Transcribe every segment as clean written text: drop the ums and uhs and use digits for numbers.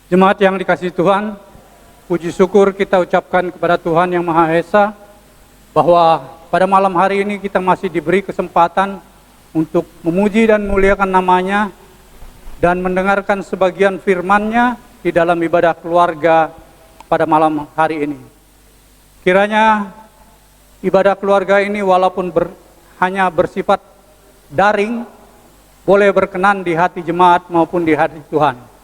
Jemaat yang dikasihi Tuhan, puji syukur kita ucapkan kepada Tuhan Yang Maha Esa bahwa pada malam hari ini kita masih diberi kesempatan untuk memuji dan memuliakan nama-Nya dan mendengarkan sebagian firman-Nya di dalam ibadah keluarga pada malam hari ini. Kiranya ibadah keluarga ini walaupun hanya bersifat daring, boleh berkenan di hati jemaat maupun di hati Tuhan.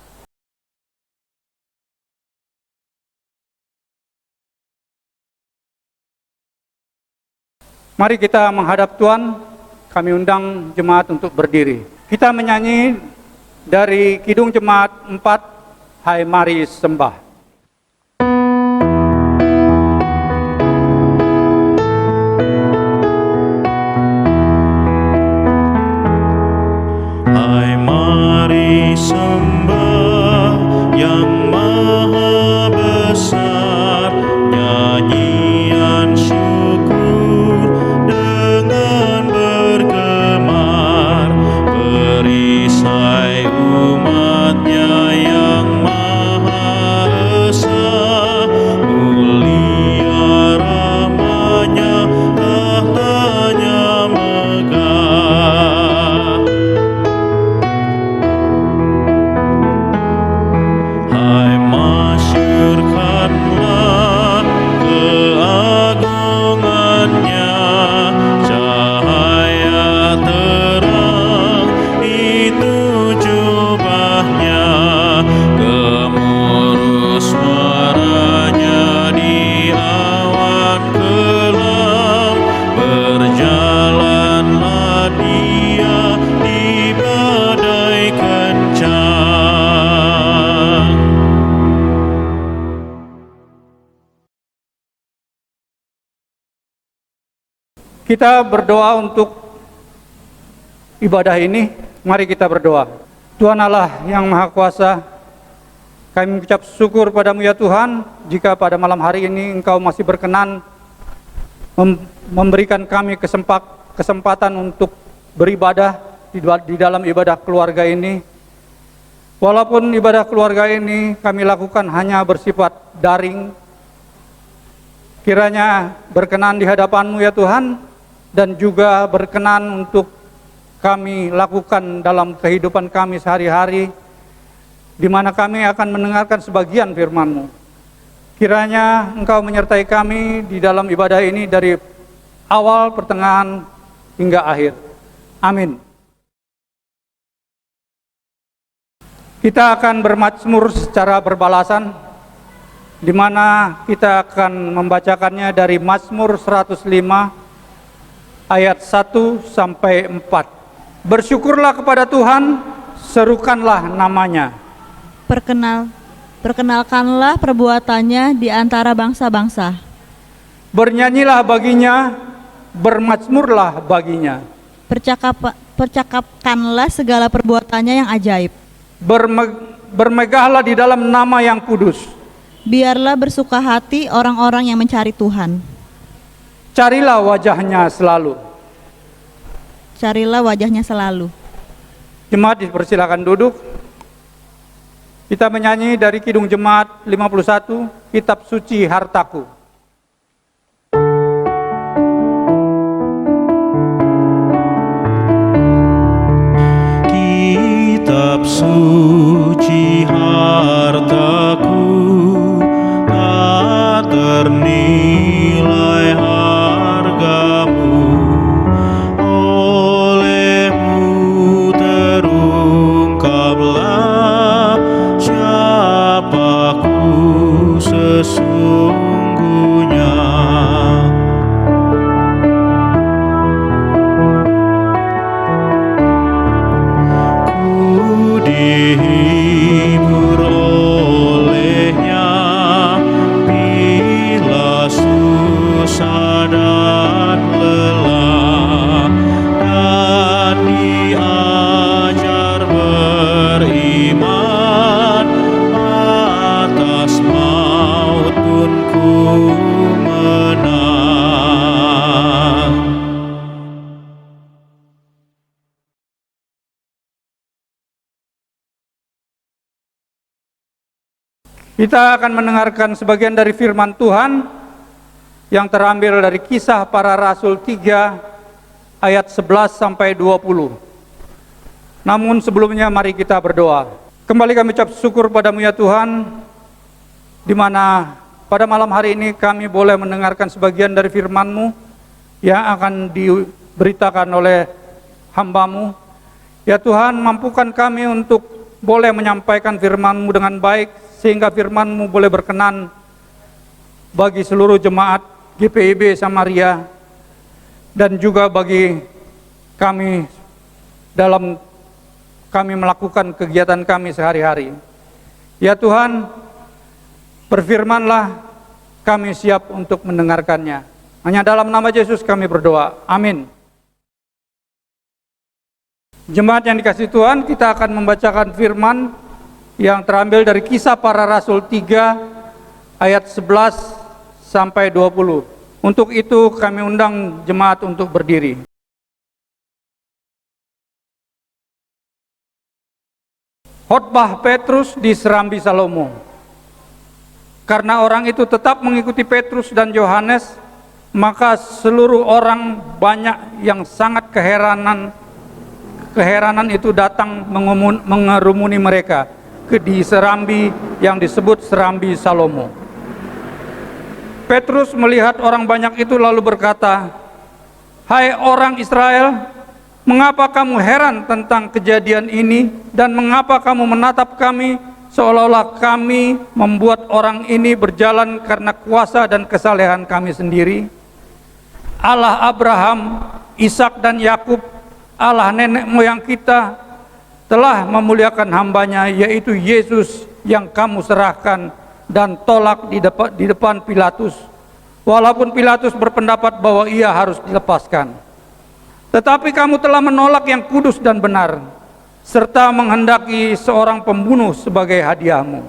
Mari kita menghadap Tuhan, kami undang jemaat untuk berdiri. Kita menyanyi dari Kidung Jemaat 4, Hai Mari Sembah. Hai mari sembah Yang Maha Besar, nyanyian syukur dengan bergemar, perisai umat-Nya yang Maha Esa, mulia rahmat-Nya, tahtanya megah. Hai masyurkanlah keagungan-Nya, cahaya terang itu jubah-Nya, gemuruh suara-Nya di awan kelam, berjalanlah Dia di badai kencang. Kita berdoa untuk ibadah ini. Mari kita berdoa. Tuhan Allah yang Maha Kuasa, kami mengucap syukur padamu ya Tuhan, jika pada malam hari ini Engkau masih berkenan memberikan kami kesempatan untuk beribadah di dalam ibadah keluarga ini. Walaupun ibadah keluarga ini kami lakukan hanya bersifat daring, kiranya berkenan di hadapan-Mu ya Tuhan, dan juga berkenan untuk kami lakukan dalam kehidupan kami sehari-hari, di mana kami akan mendengarkan sebagian firman-Mu. Kiranya Engkau menyertai kami di dalam ibadah ini dari awal, pertengahan, hingga akhir. Amin. Kita akan bermazmur secara berbalasan, di mana kita akan membacakannya dari Mazmur 105 ayat 1 sampai 4. Bersyukurlah kepada Tuhan, serukanlah nama-Nya. Perkenalkanlah perbuatannya di antara bangsa-bangsa. Bernyanyilah baginya, bermazmurlah baginya. Percakapkanlah segala perbuatannya yang ajaib. Bermegahlah di dalam nama yang kudus. Biarlah bersuka hati orang-orang yang mencari Tuhan. Carilah wajah-Nya selalu. Carilah wajah-Nya selalu. Jemaat dipersilakan duduk. Kita menyanyi dari Kidung Jemaat 51, Kitab Suci Hartaku. Kitab suci hartaku, tak ternilai hargamu, olehmu terungkaplah siapaku sesungguhnya. Ku Kita akan mendengarkan sebagian dari firman Tuhan yang terambil dari Kisah Para Rasul 3 ayat 11 sampai 20. Namun sebelumnya mari kita berdoa. Kembali kami ucap syukur padamu ya Tuhan, di mana pada malam hari ini kami boleh mendengarkan sebagian dari firman-Mu yang akan diberitakan oleh hamba-Mu. Ya Tuhan, mampukan kami untuk boleh menyampaikan firman-Mu dengan baik, sehingga firman-Mu boleh berkenan bagi seluruh jemaat GPIB Samaria, dan juga bagi kami dalam kami melakukan kegiatan kami sehari-hari. Ya Tuhan, berfirmanlah, kami siap untuk mendengarkannya. Hanya dalam nama Yesus kami berdoa. Amin. Jemaat yang dikasihi Tuhan, kita akan membacakan firman yang terambil dari Kisah Para Rasul 3 ayat 11 sampai 20. Untuk itu kami undang jemaat untuk berdiri. Khotbah Petrus di Serambi Salomo. Karena orang itu tetap mengikuti Petrus dan Yohanes, maka seluruh orang banyak yang sangat keheranan itu datang mengerumuni mereka di serambi yang disebut Serambi Salomo. Petrus melihat orang banyak itu lalu berkata, "Hai orang Israel, mengapa kamu heran tentang kejadian ini, dan mengapa kamu menatap kami seolah-olah kami membuat orang ini berjalan karena kuasa dan kesalehan kami sendiri? Allah Abraham, Ishak dan Yakub, Allah nenek moyang kita, telah memuliakan hambanya, yaitu Yesus yang kamu serahkan dan tolak di depan Pilatus, walaupun Pilatus berpendapat bahwa ia harus dilepaskan. Tetapi kamu telah menolak yang kudus dan benar, serta menghendaki seorang pembunuh sebagai hadiahmu.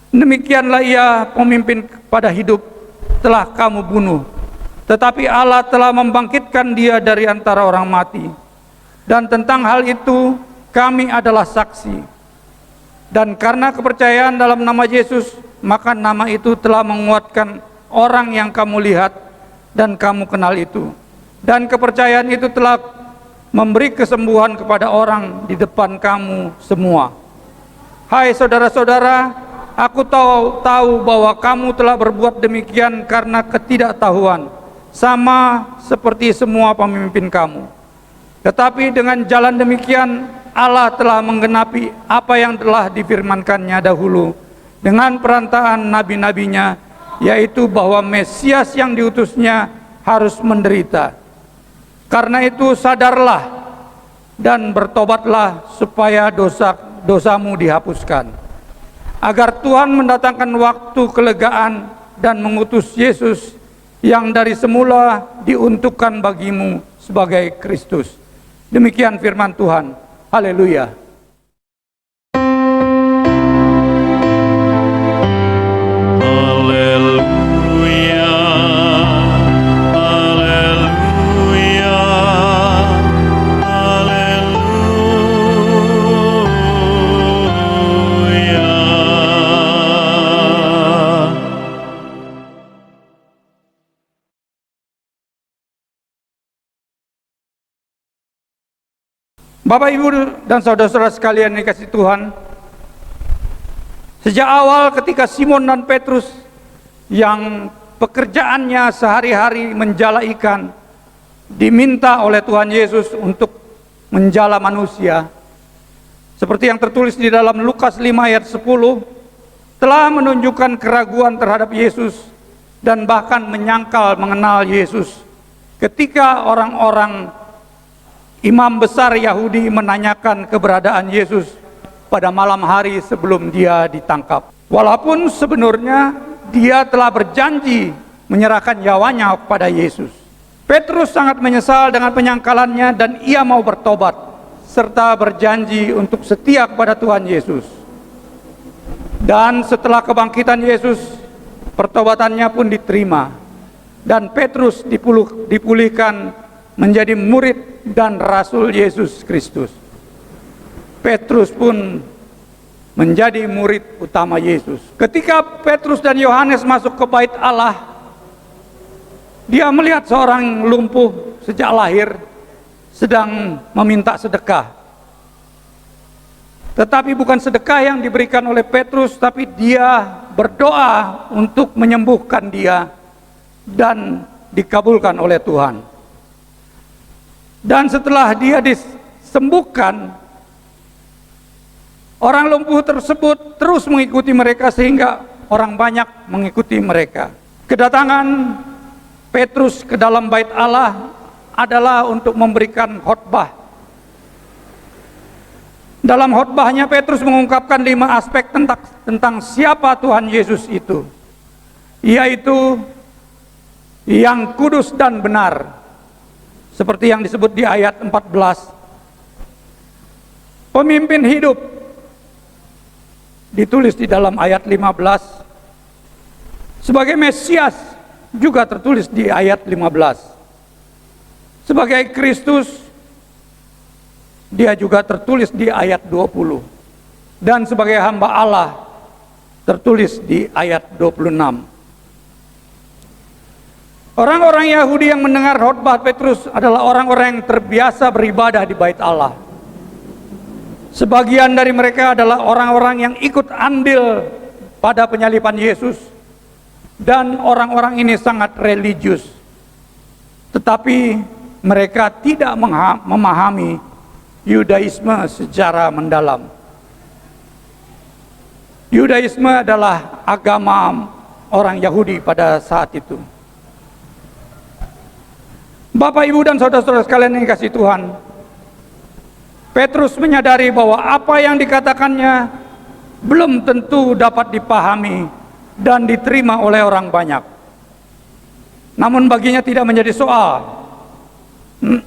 Demikianlah ia, pemimpin pada hidup, telah kamu bunuh. Tetapi Allah telah membangkitkan dia dari antara orang mati. Dan tentang hal itu kami adalah saksi. Dan karena kepercayaan dalam nama Yesus, maka nama itu telah menguatkan orang yang kamu lihat dan kamu kenal itu. Dan kepercayaan itu telah memberi kesembuhan kepada orang di depan kamu semua. Hai saudara-saudara, aku tahu bahwa kamu telah berbuat demikian karena ketidaktahuan, sama seperti semua pemimpin kamu. Tetapi dengan jalan demikian, Allah telah menggenapi apa yang telah difirmankannya dahulu dengan perantaraan nabi-nabinya, yaitu bahwa Mesias yang diutusnya harus menderita. Karena itu sadarlah dan bertobatlah supaya dosamu dihapuskan, agar Tuhan mendatangkan waktu kelegaan dan mengutus Yesus yang dari semula diuntukkan bagimu sebagai Kristus. Demikian firman Tuhan. Haleluya. Haleluya, haleluya, haleluya. Bapak, Ibu, dan saudara-saudara sekalian yang dikasihi Tuhan, sejak awal ketika Simon dan Petrus yang pekerjaannya sehari-hari menjala ikan, diminta oleh Tuhan Yesus untuk menjala manusia, seperti yang tertulis di dalam Lukas 5 ayat 10, telah menunjukkan keraguan terhadap Yesus dan bahkan menyangkal mengenal Yesus ketika orang-orang imam besar Yahudi menanyakan keberadaan Yesus pada malam hari sebelum dia ditangkap. Walaupun sebenarnya dia telah berjanji menyerahkan nyawanya kepada Yesus. Petrus sangat menyesal dengan penyangkalannya dan ia mau bertobat serta berjanji untuk setia kepada Tuhan Yesus. Dan setelah kebangkitan Yesus, pertobatannya pun diterima dan Petrus dipulihkan menjadi murid dan rasul Yesus Kristus. Petrus pun menjadi murid utama Yesus. Ketika Petrus dan Yohanes masuk ke bait Allah, dia melihat seorang lumpuh sejak lahir sedang meminta sedekah. Tetapi bukan sedekah yang diberikan oleh Petrus, tapi dia berdoa untuk menyembuhkan dia dan dikabulkan oleh Tuhan. Dan setelah dia disembuhkan, orang lumpuh tersebut terus mengikuti mereka sehingga orang banyak mengikuti mereka. Kedatangan Petrus ke dalam bait Allah adalah untuk memberikan khotbah. Dalam khotbahnya Petrus mengungkapkan 5 aspek tentang siapa Tuhan Yesus itu, yaitu yang kudus dan benar, seperti yang disebut di ayat 14. Pemimpin hidup ditulis di dalam ayat 15. Sebagai Mesias juga tertulis di ayat 15. Sebagai Kristus, dia juga tertulis di ayat 20. Dan sebagai hamba Allah tertulis di ayat 26. Orang-orang Yahudi yang mendengar khotbah Petrus adalah orang-orang yang terbiasa beribadah di bait Allah. Sebagian dari mereka adalah orang-orang yang ikut andil pada penyaliban Yesus, dan orang-orang ini sangat religius. Tetapi mereka tidak memahami Yudaisme secara mendalam. Yudaisme adalah agama orang Yahudi pada saat itu. Bapak, Ibu, dan saudara-saudara sekalian yang dikasihi Tuhan, Petrus menyadari bahwa apa yang dikatakannya belum tentu dapat dipahami dan diterima oleh orang banyak. Namun baginya tidak menjadi soal.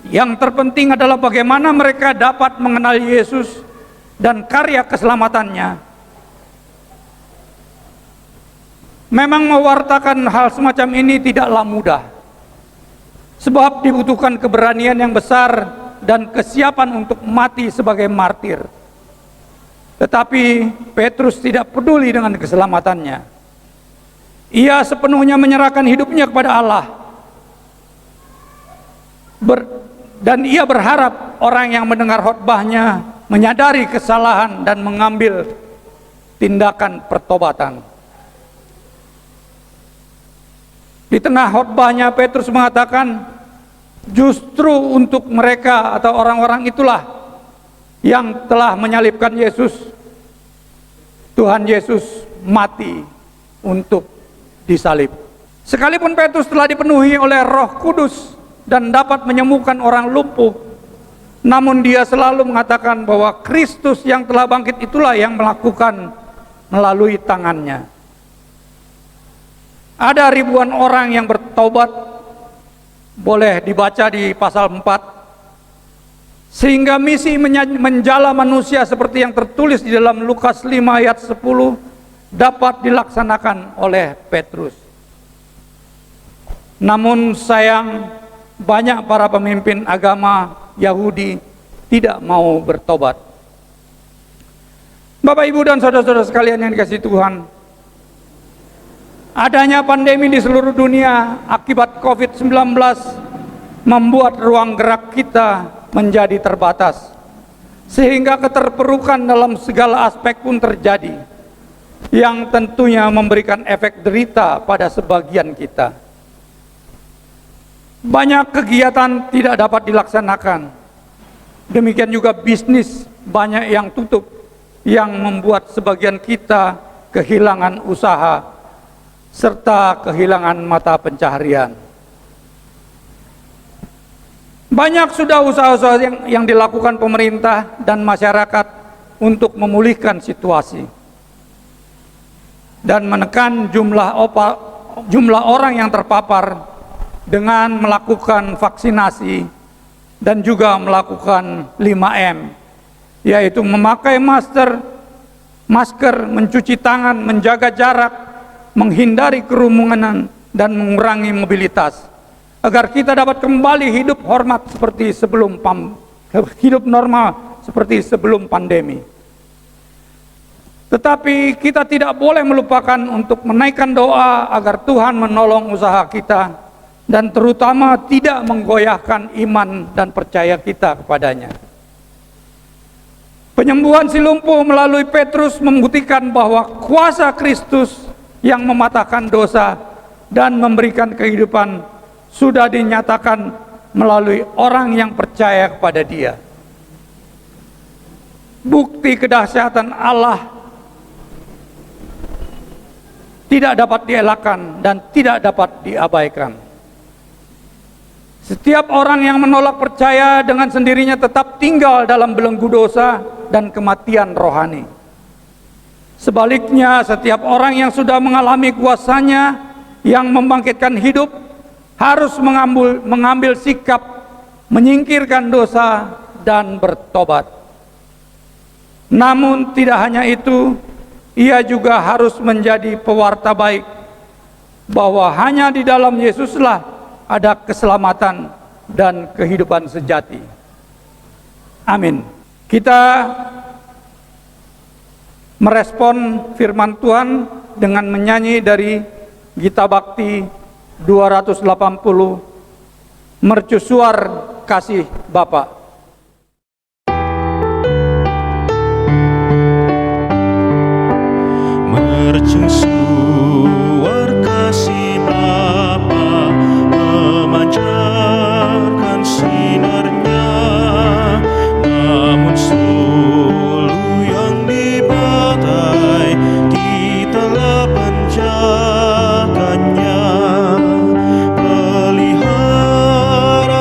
Yang terpenting adalah bagaimana mereka dapat mengenal Yesus dan karya keselamatannya. Memang mewartakan hal semacam ini tidaklah mudah, sebab dibutuhkan keberanian yang besar dan kesiapan untuk mati sebagai martir. Tetapi Petrus tidak peduli dengan keselamatannya. Ia sepenuhnya menyerahkan hidupnya kepada Allah. Dan ia berharap orang yang mendengar khotbahnya menyadari kesalahan dan mengambil tindakan pertobatan. Di tengah khotbahnya Petrus mengatakan, justru untuk mereka atau orang-orang itulah yang telah menyalibkan Yesus, Tuhan Yesus mati untuk disalib. Sekalipun Petrus telah dipenuhi oleh Roh Kudus dan dapat menyembuhkan orang lumpuh, namun dia selalu mengatakan bahwa Kristus yang telah bangkit itulah yang melakukan melalui tangannya. Ada ribuan orang yang bertobat, boleh dibaca di pasal 4, sehingga misi menjala manusia seperti yang tertulis di dalam Lukas 5 ayat 10 dapat dilaksanakan oleh Petrus. Namun sayang, banyak para pemimpin agama Yahudi tidak mau bertobat. Bapak, Ibu, dan saudara-saudara sekalian yang dikasihi Tuhan, adanya pandemi di seluruh dunia akibat COVID-19 membuat ruang gerak kita menjadi terbatas, sehingga keterpurukan dalam segala aspek pun terjadi, yang tentunya memberikan efek derita pada sebagian kita. Banyak kegiatan tidak dapat dilaksanakan. Demikian juga bisnis banyak yang tutup, yang membuat sebagian kita kehilangan usaha serta kehilangan mata pencaharian. Banyak sudah usaha-usaha yang dilakukan pemerintah dan masyarakat untuk memulihkan situasi dan menekan jumlah orang yang terpapar dengan melakukan vaksinasi dan juga melakukan 5M, yaitu memakai masker, mencuci tangan, menjaga jarak, menghindari kerumunan, dan mengurangi mobilitas, agar kita dapat kembali hidup hormat seperti hidup normal seperti sebelum pandemi. Tetapi kita tidak boleh melupakan untuk menaikkan doa agar Tuhan menolong usaha kita dan terutama tidak menggoyahkan iman dan percaya kita kepadanya. Penyembuhan si lumpuh melalui Petrus membuktikan bahwa kuasa Kristus yang mematahkan dosa dan memberikan kehidupan sudah dinyatakan melalui orang yang percaya kepada Dia. Bukti kedahsyatan Allah tidak dapat dielakkan dan tidak dapat diabaikan. Setiap orang yang menolak percaya dengan sendirinya tetap tinggal dalam belenggu dosa dan kematian rohani. Sebaliknya, setiap orang yang sudah mengalami kuasanya yang membangkitkan hidup harus mengambil sikap menyingkirkan dosa dan bertobat. Namun tidak hanya itu, ia juga harus menjadi pewarta baik bahwa hanya di dalam Yesuslah ada keselamatan dan kehidupan sejati. Amin. Kita merespon firman Tuhan dengan menyanyi dari Gita Bakti 280, Mercusuar Kasih Bapa. Mercusuar kasih Bapa, memancarkan sinarnya, namun sulu yang dibatai telah penjakannya. Pelihara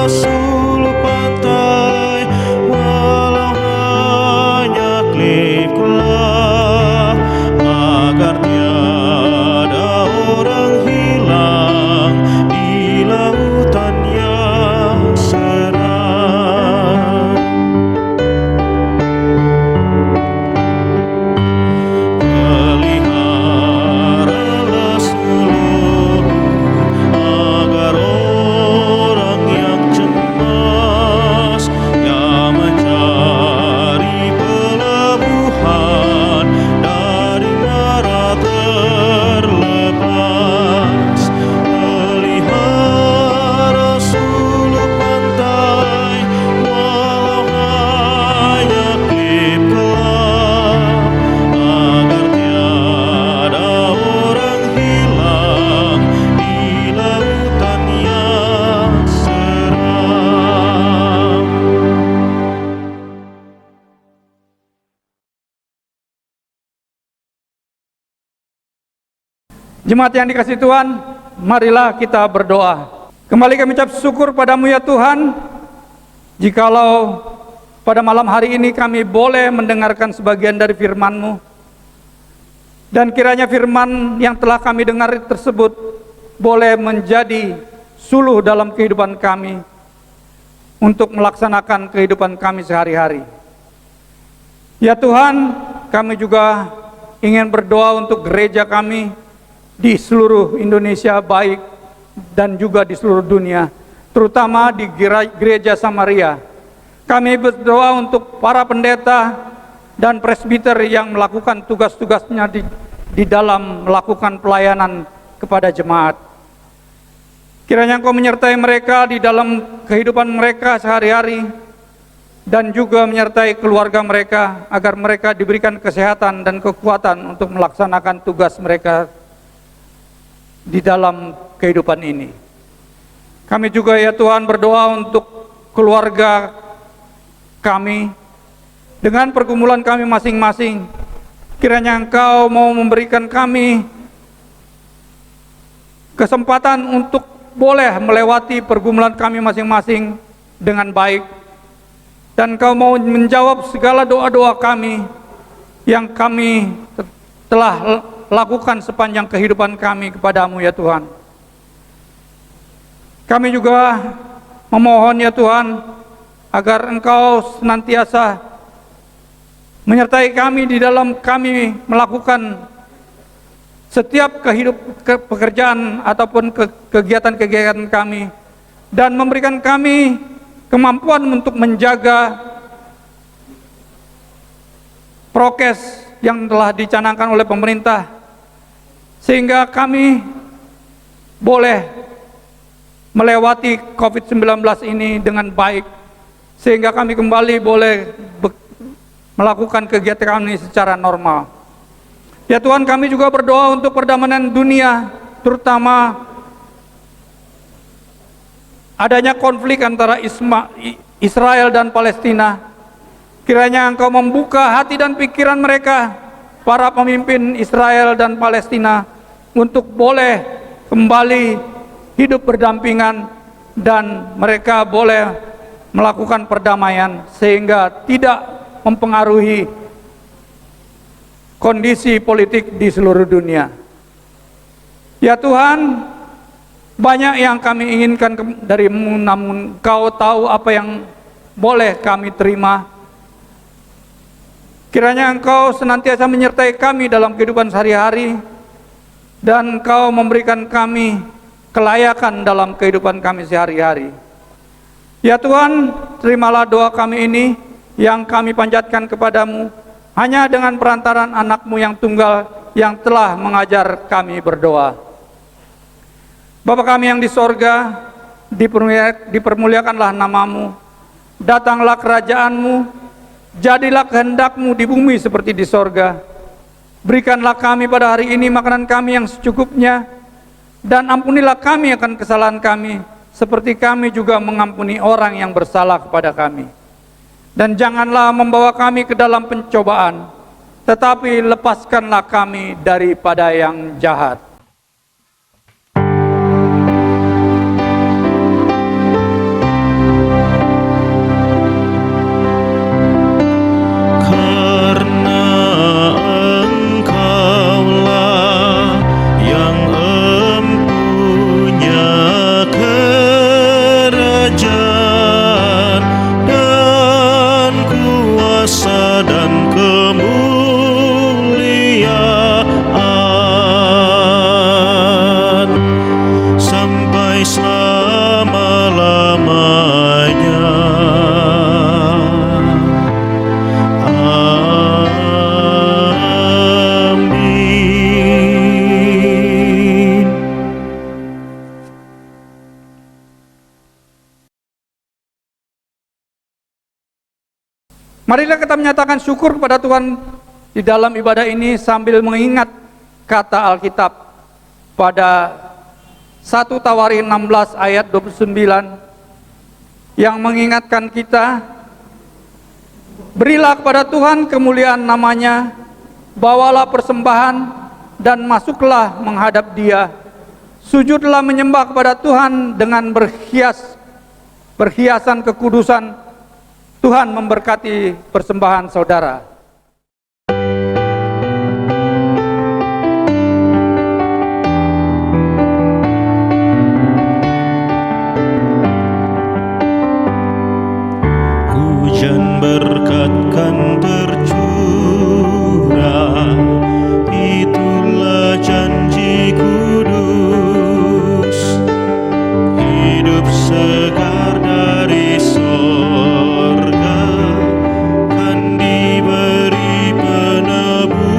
sulu pantai, walau hanya klip gelap, agar tiada orang hilang di lautan yang seram. Peliharalah seluruh agar orang yang cemas, yang mencari pelabuhan dari mara terlepas. Pelihara sulu pantai, walau hanya klip gelap, agar tiada orang hilang di lautan yang seram. Jemaat yang dikasihi Tuhan, marilah kita berdoa. Kembali kami ucap syukur padamu ya Tuhan, jikalau pada malam hari ini kami boleh mendengarkan sebagian dari firman-Mu, dan kiranya firman yang telah kami dengar tersebut boleh menjadi suluh dalam kehidupan kami untuk melaksanakan kehidupan kami sehari-hari. Ya Tuhan, kami juga ingin berdoa untuk gereja kami di seluruh Indonesia baik dan juga di seluruh dunia, terutama di gereja Samaria. Kami berdoa untuk para pendeta dan presbiter yang melakukan tugas-tugasnya di dalam melakukan pelayanan kepada jemaat. Kiranya Engkau menyertai mereka di dalam kehidupan mereka sehari-hari, dan juga menyertai keluarga mereka agar mereka diberikan kesehatan dan kekuatan untuk melaksanakan tugas mereka di dalam kehidupan ini. Kami juga ya Tuhan berdoa untuk keluarga kami dengan pergumulan kami masing-masing. Kiranya Engkau mau memberikan kami kesempatan untuk boleh melewati pergumulan kami masing-masing dengan baik, dan Engkau mau menjawab segala doa-doa kami yang kami telah lakukan sepanjang kehidupan kami kepadamu ya Tuhan. Kami juga memohon ya Tuhan agar Engkau senantiasa menyertai kami di dalam kami melakukan setiap pekerjaan ataupun kegiatan-kegiatan kami, dan memberikan kami kemampuan untuk menjaga prokes yang telah dicanangkan oleh pemerintah, sehingga kami boleh melewati COVID-19 ini dengan baik, sehingga kami kembali boleh melakukan kegiatan kami secara normal. Ya Tuhan, kami juga berdoa untuk perdamaian dunia, terutama adanya konflik antara Israel dan Palestina. Kiranya Engkau membuka hati dan pikiran mereka, para pemimpin Israel dan Palestina, untuk boleh kembali hidup berdampingan dan mereka boleh melakukan perdamaian sehingga tidak mempengaruhi kondisi politik di seluruh dunia. Ya Tuhan, banyak yang kami inginkan darimu, namun Kau tahu apa yang boleh kami terima. Kiranya Engkau senantiasa menyertai kami dalam kehidupan sehari-hari, dan Engkau memberikan kami kelayakan dalam kehidupan kami sehari-hari. Ya Tuhan, terimalah doa kami ini yang kami panjatkan kepadamu, hanya dengan perantaran anak-Mu yang tunggal yang telah mengajar kami berdoa. Bapa kami yang di sorga, dipermuliakanlah nama-Mu, datanglah kerajaan-Mu, jadilah kehendak-Mu di bumi seperti di sorga. Berikanlah kami pada hari ini makanan kami yang secukupnya, dan ampunilah kami akan kesalahan kami, seperti kami juga mengampuni orang yang bersalah kepada kami. Dan janganlah membawa kami ke dalam pencobaan, tetapi lepaskanlah kami daripada yang jahat. Marilah kita menyatakan syukur kepada Tuhan di dalam ibadah ini sambil mengingat kata Alkitab pada 1 Tawarin 16 ayat 29 yang mengingatkan kita, berilah kepada Tuhan kemuliaan namanya, bawalah persembahan dan masuklah menghadap Dia, sujudlah menyembah kepada Tuhan dengan berhiasan kekudusan. Tuhan memberkati persembahan saudara. Hujan berkat kan tercurah, itulah janji kudus, hidup segar dari sorga kan diberi penebus.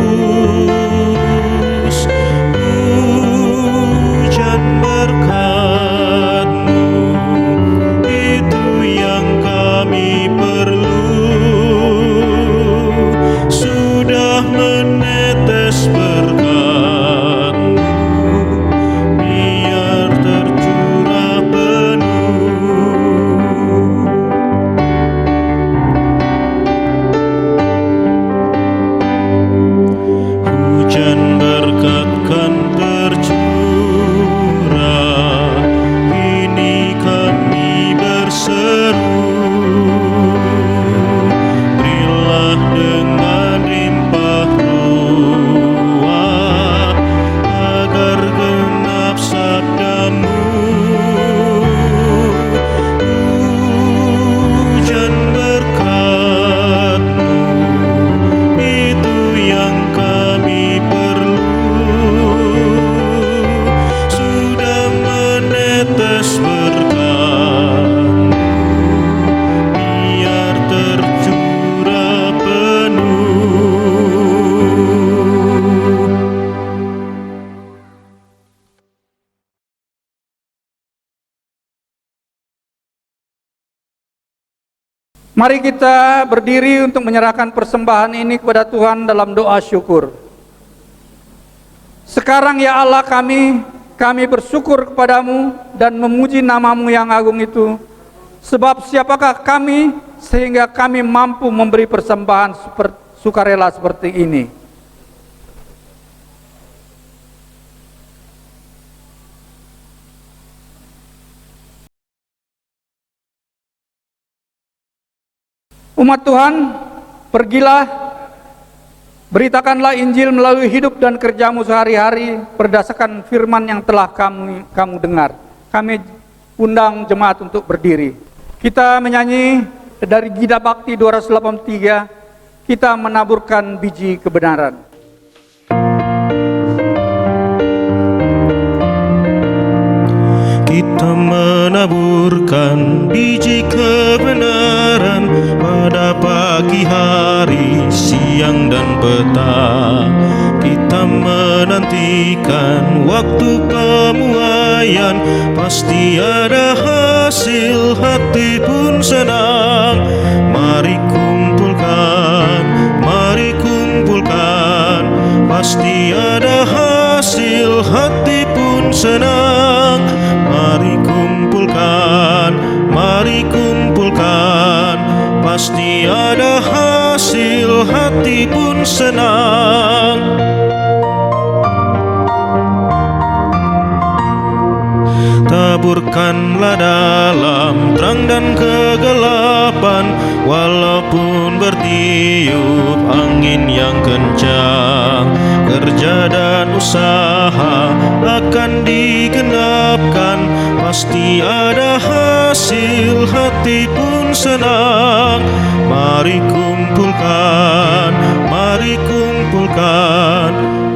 Hujan berkat-Mu, itu yang kami perlu, sudah menetes berkat-Mu, biar tercurah penuh. Hujan berkat kan tercurah, ini kami berseru. Mari kita berdiri untuk menyerahkan persembahan ini kepada Tuhan dalam doa syukur. Sekarang ya Allah kami bersyukur kepadamu dan memuji namamu yang agung itu. Sebab siapakah kami sehingga kami mampu memberi persembahan sukarela seperti ini. Umat Tuhan, pergilah, beritakanlah Injil melalui hidup dan kerjamu sehari-hari berdasarkan firman yang telah kamu dengar. Kami undang jemaat untuk berdiri. Kita menyanyi dari Gita Bakti 283, kita menaburkan biji kebenaran. Kita menaburkan biji kebenaran pada pagi hari, siang dan petang. Kita menantikan waktu pemuaian, pasti ada hasil, hati pun senang. Mari kumpulkan, pasti ada hasil, hati pun senang. Mari kumpulkan, pasti ada hasil, hati pun senang. Taburkanlah dalam terang dan kegelapan, walaupun bertiup angin yang kencang. Kerja dan usaha akan digenapkan, pasti ada hasil, hati pun senang. Mari kumpulkan,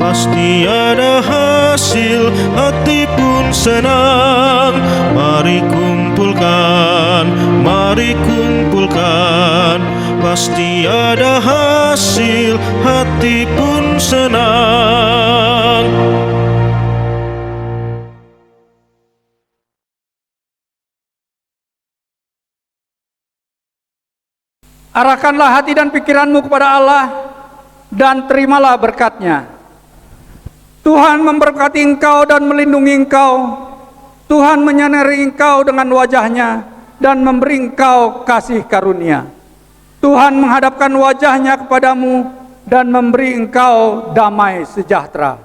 pasti ada hasil, hati pun senang. Mari kumpulkan, pasti ada hasil, hati pun senang. Arahkanlah hati dan pikiranmu kepada Allah dan terimalah berkat-Nya. Tuhan memberkati engkau dan melindungi engkau. Tuhan menyinari engkau dengan wajah-Nya dan memberi engkau kasih karunia. Tuhan menghadapkan wajah-Nya kepadamu dan memberi engkau damai sejahtera.